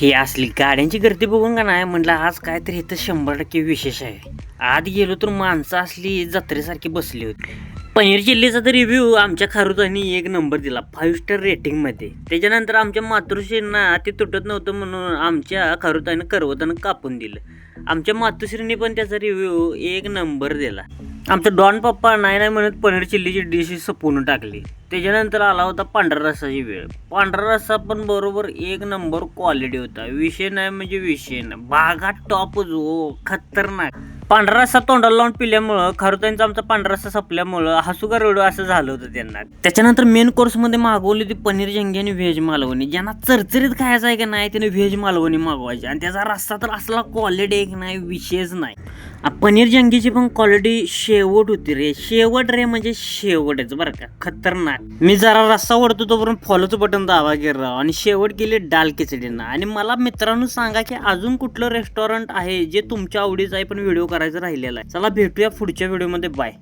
ही असली गाड्यांची गर्दी बघून का नाही म्हटलं आज काहीतरी इथं 100% विशेष आहे. आत गेलो तर माणसं असली जत्रेसारखी बसली होती. पनीर चिल्लीचा तर रिव्ह्यू आमच्या खारुतांनी 1 नंबर दिला 5 स्टार रेटिंगमध्ये. त्याच्यानंतर आमच्या मातृश्रींना ते तुटत नव्हतं म्हणून आमच्या खारुताईनं करवतानं कापून दिलं. आमच्या मातोश्रीने पण त्याचा रिव्ह्यू 1 नंबर दिला. आमचा डॉन पप्पा नाही म्हणत पनीर चिल्लीची डिश संपवून टाकली. त्याच्यानंतर आला होता पांढरा रस्साची वेळ. पांढरा रस्सा पण बरोबर 1 नंबर क्वालिटी होता. विषय नाही म्हणजे विषय नाही, भागात टॉपच हो, खतरनाक. पांढरा रस्सा तोंडाला लावून पिल्यामुळं खारुताईंचा आमचा पांढरा रस्सा संपल्यामुळं हसू का रडू असं झालं होतं त्यांना. त्याच्यानंतर मेन कोर्समध्ये मागवली होती पनीर जंगी आणि व्हेज मालवणी. ज्यांना चरचरीत खायचं आहे का नाही त्याने व्हेज मालवणी मागवायची आणि त्याचा रस्सा तर असला क्वालिटी एक नाही, विषयच नाही. पनीर जंगीची पण क्वालिटी शेवट होती रे, शेवट रे म्हणजे शेवटच बरं का, खतरनाक. मी जरा रस्सा ओढतो तोपर्यंत फॉलोचं बटन दाबा गिर राव आणि शेवट केली डाल खिचडीना. आणि मला मित्रांनो सांगा की अजून कुठलं रेस्टॉरंट आहे जे तुमच्या आवडीचं आहे पण व्हिडिओ करायचं राहिलेला आहे. चला भेटूया पुढच्या व्हिडिओमध्ये, बाय.